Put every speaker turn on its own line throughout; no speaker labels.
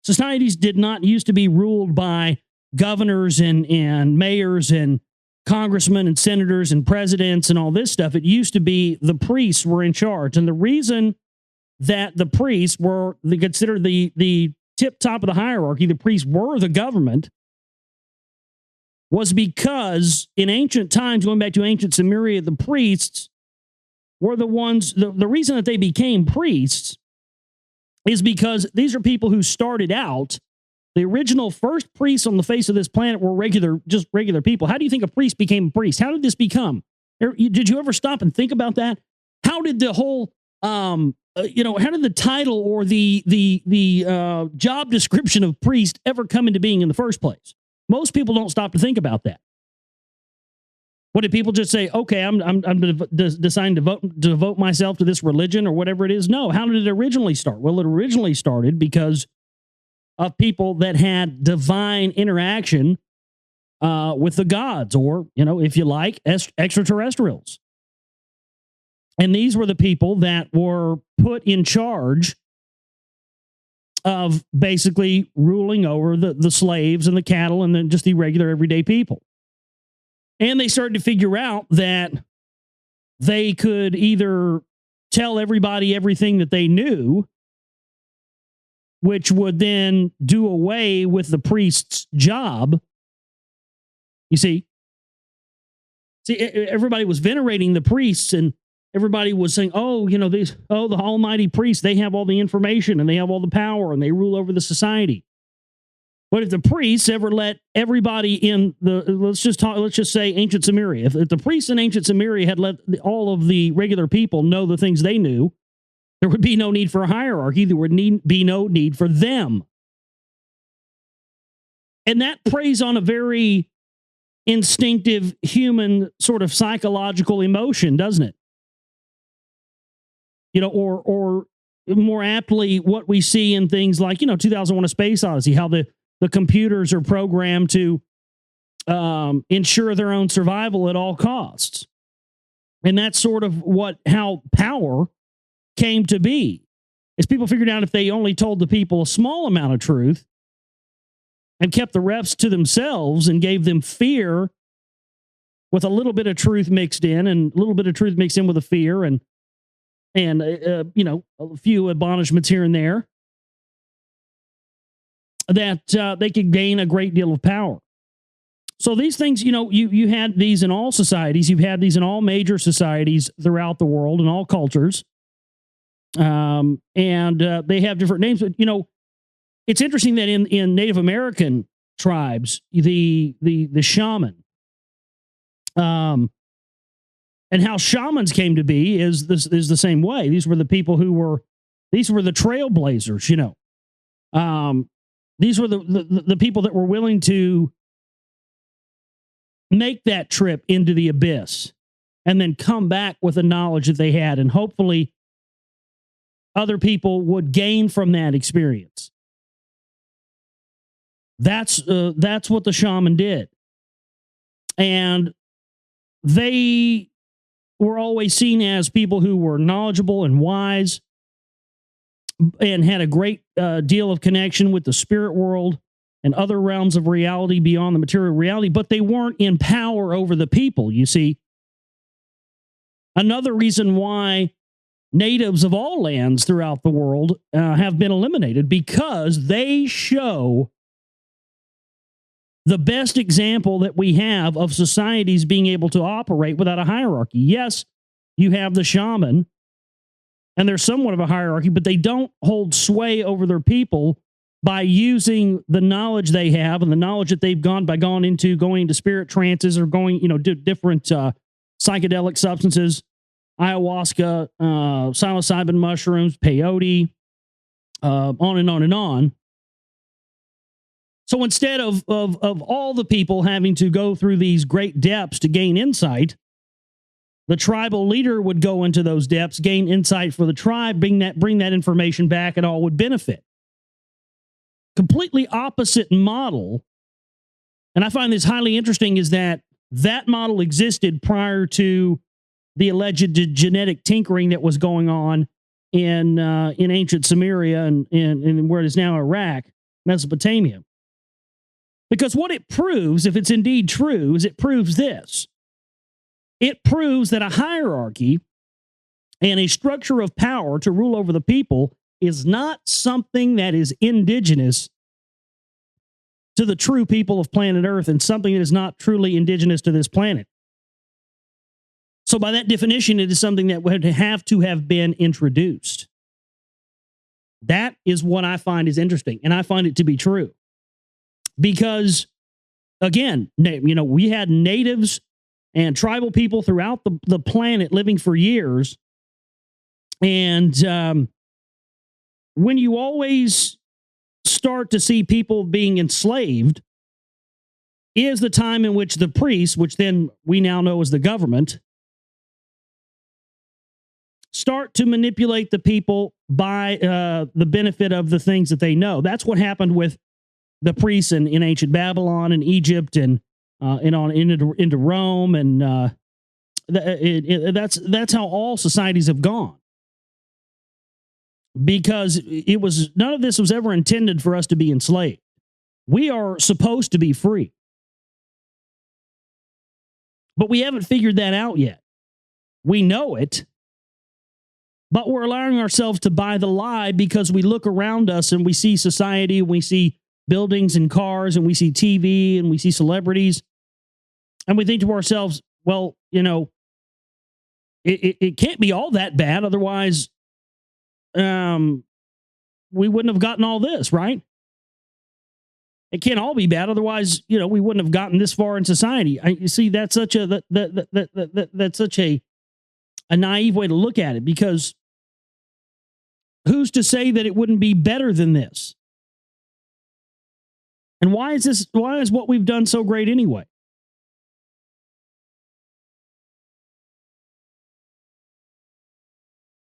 Societies did not used to be ruled by governors and mayors and congressmen and senators and presidents and all this stuff. It used to be the priests were in charge. And the reason that the priests were considered the tip top of the hierarchy, the priests were the government, was because in ancient times, going back to ancient Samaria, the priests were the ones, the reason that they became priests is because these are people who started out. The original first priests on the face of this planet were just regular people. How do you think a priest became a priest? How did this become? Did you ever stop and think about that? How did the whole, how did the title or the job description of priest ever come into being in the first place? Most people don't stop to think about that. What did people just say? Okay, I'm deciding to devote myself to this religion or whatever it is. No. How did it originally start? Well, it originally started because of people that had divine interaction with the gods, or if you like, extraterrestrials. And these were the people that were put in charge of basically ruling over the slaves and the cattle and then just the regular everyday people. And they started to figure out that they could either tell everybody everything that they knew, which would then do away with the priest's job. You see, everybody was venerating the priests, and everybody was saying, the almighty priests, they have all the information and they have all the power and they rule over the society. But if the priests ever let everybody in let's just say ancient Samaria, if the priests in ancient Samaria had let all of the regular people know the things they knew, there would be no need for a hierarchy. There would be no need for them. And that preys on a very instinctive human sort of psychological emotion, doesn't it? Or more aptly, what we see in things like, 2001: A Space Odyssey, how the computers are programmed to ensure their own survival at all costs. And that's sort of how power came to be, is people figured out if they only told the people a small amount of truth and kept the rest to themselves and gave them fear with a little bit of truth mixed in, and a little bit of truth mixed in with a fear, and a few admonishments here and there, that they could gain a great deal of power. So these things, you had these in all societies. You've had these in all major societies throughout the world, in all cultures. And they have different names. But, it's interesting that in Native American tribes, the shaman, and how shamans came to be is the same way. These were the people these were the trailblazers, these were the people that were willing to make that trip into the abyss and then come back with the knowledge that they had. And hopefully other people would gain from that experience. That's what the shaman did. And they were always seen as people who were knowledgeable and wise and had a great deal of connection with the spirit world and other realms of reality beyond the material reality, but they weren't in power over the people, you see. Another reason why natives of all lands throughout the world have been eliminated, because they show the best example that we have of societies being able to operate without a hierarchy. Yes, you have the shaman, and there's somewhat of a hierarchy, but they don't hold sway over their people by using the knowledge they have and the knowledge that they've going into spirit trances, or going, different psychedelic substances, ayahuasca, psilocybin mushrooms, peyote, on and on and on. So instead of all the people having to go through these great depths to gain insight, the tribal leader would go into those depths, gain insight for the tribe, bring that information back, and all would benefit. Completely opposite model. And I find this highly interesting, is that model existed prior to the alleged genetic tinkering that was going on in ancient Samaria and where it is now Iraq. Mesopotamia. Because what it proves, if it's indeed true, is it proves this. It proves that a hierarchy and a structure of power to rule over the people is not something that is indigenous to the true people of planet Earth and something that is not truly indigenous to this planet. So by that definition, it is something that would have to have been introduced. That is what I find is interesting, and I find it to be true. Because, again, we had natives and tribal people throughout the planet living for years. And when you always start to see people being enslaved is the time in which the priests, which then we now know as the government, start to manipulate the people by the benefit of the things that they know. That's what happened with the priests in ancient Babylon and Egypt and on into Rome, and that's how all societies have gone. Because none of this was ever intended for us to be enslaved. We are supposed to be free. But we haven't figured that out yet. We know it, but we're allowing ourselves to buy the lie because we look around us and we see society, we see buildings and cars, and we see TV, and we see celebrities, and we think to ourselves, well, it can't be all that bad, otherwise we wouldn't have gotten all this, right? It can't all be bad, otherwise, we wouldn't have gotten this far in society. You see, that's such that's such a naive way to look at it, because who's to say that it wouldn't be better than this? And why is what we've done so great anyway?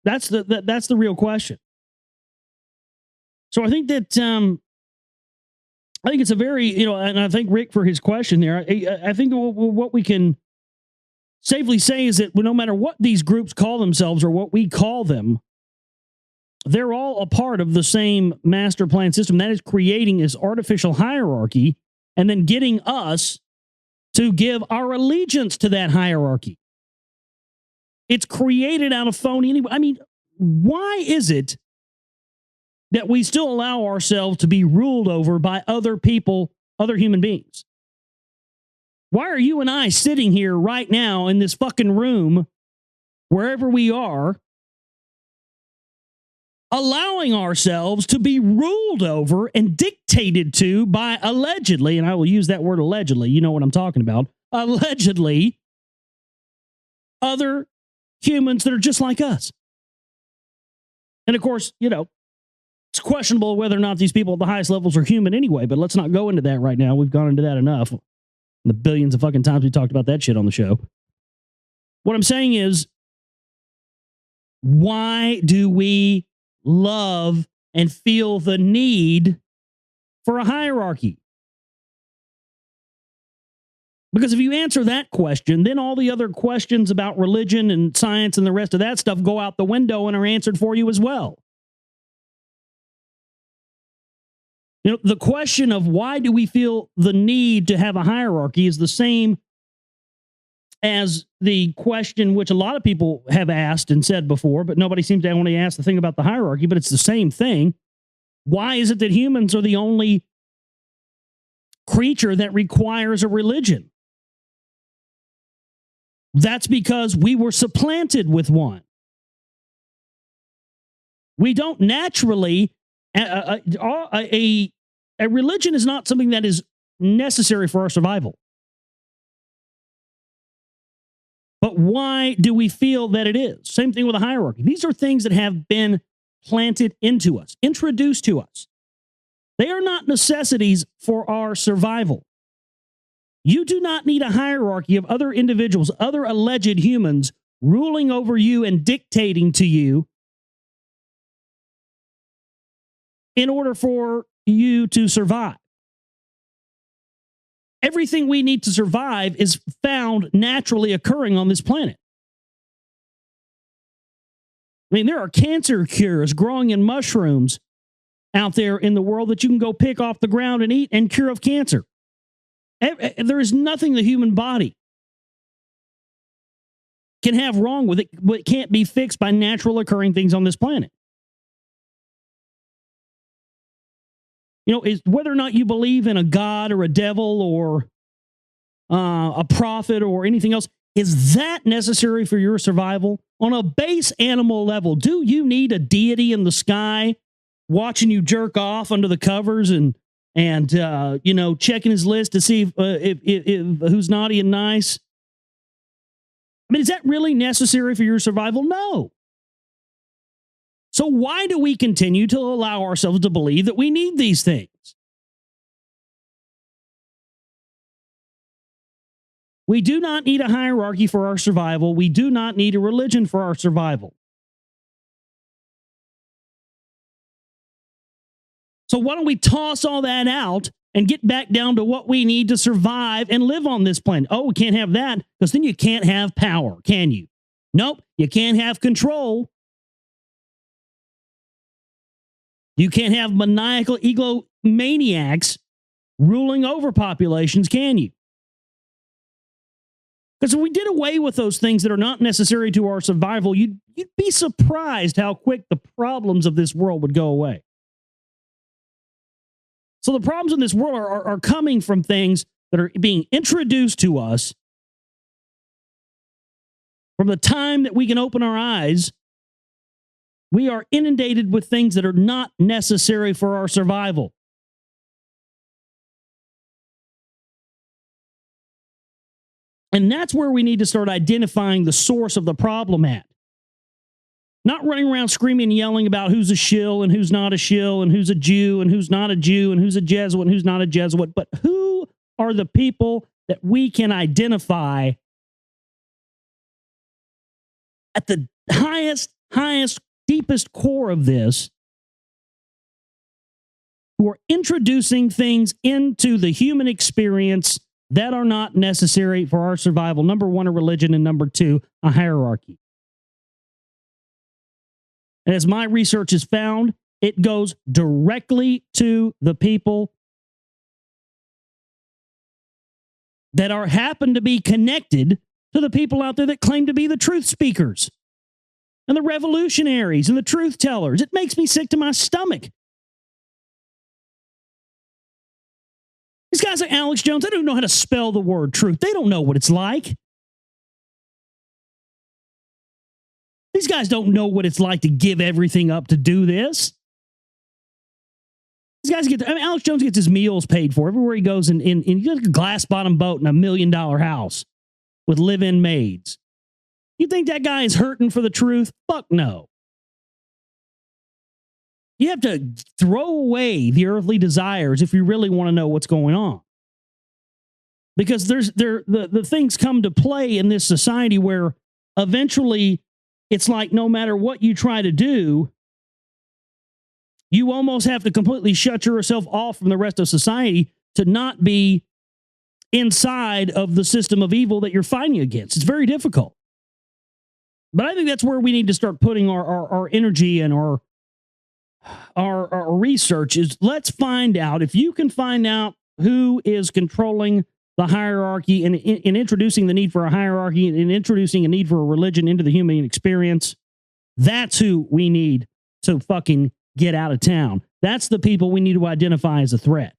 That's the real question. So I think that I think it's a very, and I thank Rick for his question there. I think what we can safely say is that no matter what these groups call themselves or what we call them, they're all a part of the same master plan system. That is creating this artificial hierarchy and then getting us to give our allegiance to that hierarchy. It's created out of phony anyway. I mean, why is it that we still allow ourselves to be ruled over by other people, other human beings? Why are you and I sitting here right now in this fucking room, wherever we are, allowing ourselves to be ruled over and dictated to by allegedly, and I will use that word allegedly, you know what I'm talking about, allegedly, other humans that are just like us? And of course, it's questionable whether or not these people at the highest levels are human anyway, but let's not go into that right now. We've gone into that enough. The billions of fucking times we talked about that shit on the show. What I'm saying is, why do we love and feel the need for a hierarchy? Because if you answer that question, then all the other questions about religion and science and the rest of that stuff go out the window and are answered for you as well. The question of why do we feel the need to have a hierarchy is the same as the question which a lot of people have asked and said before, but nobody seems to only ask the thing about the hierarchy, but it's the same thing. Why is it that humans are the only creature that requires a religion? That's because we were supplanted with one. We don't naturally, a religion is not something that is necessary for our survival. But why do we feel that it is? Same thing with a hierarchy. These are things that have been planted into us, introduced to us. They are not necessities for our survival. You do not need a hierarchy of other individuals, other alleged humans, ruling over you and dictating to you in order for you to survive. Everything we need to survive is found naturally occurring on this planet. I mean, there are cancer cures growing in mushrooms out there in the world that you can go pick off the ground and eat and cure of cancer. There is nothing the human body can have wrong with it, but it can't be fixed by natural occurring things on this planet. You know, is whether or not you believe in a god or a devil or a prophet or anything else, is that necessary for your survival? On a base animal level, do you need a deity in the sky watching you jerk off under the covers and you know, checking his list to see if who's naughty and nice? I mean, is that really necessary for your survival? No. So why do we continue to allow ourselves to believe that we need these things? We do not need a hierarchy for our survival. We do not need a religion for our survival. So why don't we toss all that out and get back down to what we need to survive and live on this planet? Oh, we can't have that because then you can't have power, can you? Nope, you can't have control. You can't have maniacal egomaniacs ruling over populations, can you? Because if we did away with those things that are not necessary to our survival, you'd be surprised how quick the problems of this world would go away. So the problems in this world are coming from things that are being introduced to us from the time that we can open our eyes. We are inundated with things that are not necessary for our survival. And that's where we need to start identifying the source of the problem at. Not running around screaming and yelling about who's a shill and who's not a shill and who's a Jew and who's not a Jew and who's a Jesuit and who's not a Jesuit, but who are the people that we can identify at the highest, deepest core of this, who are introducing things into the human experience that are not necessary for our survival. Number one, a religion, and number two, a hierarchy. And as my research has found, it goes directly to the people that happen to be connected to the people out there that claim to be the truth speakers and the revolutionaries and the truth tellers. It makes me sick to my stomach. These guys like Alex Jones, they don't know how to spell the word truth. They don't know what it's like. These guys don't know what it's like to give everything up to do this. These guys Alex Jones gets his meals paid for everywhere he goes in he gets a glass bottom boat and $1 million house with live-in maids. You think that guy is hurting for the truth? Fuck no. You have to throw away the earthly desires if you really want to know what's going on. Because the things come to play in this society where eventually it's like no matter what you try to do, you almost have to completely shut yourself off from the rest of society to not be inside of the system of evil that you're fighting against. It's very difficult. But I think that's where we need to start putting our energy and our research is. Let's find out, if you can find out who is controlling the hierarchy and in introducing the need for a hierarchy and introducing a need for a religion into the human experience, that's who we need to fucking get out of town. That's the people we need to identify as a threat.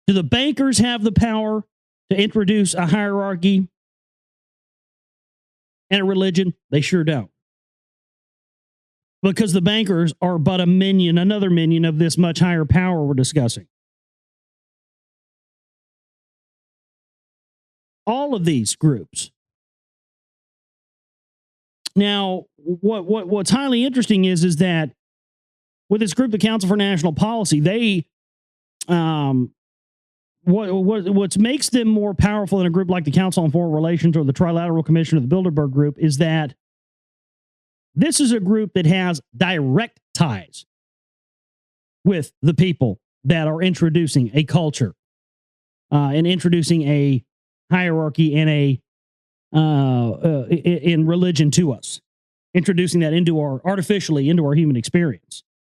Do the bankers have the power to introduce a hierarchy and a religion? They sure don't. Because the bankers are but another minion of this much higher power we're discussing. All of these groups. Now, what's highly interesting is that with this group, the Council for National Policy, they what makes them more powerful than a group like the Council on Foreign Relations or the Trilateral Commission or the Bilderberg Group is that this is a group that has direct ties with the people that are introducing a culture and introducing a hierarchy and in religion to us. introducing that into our artificially into our human experience.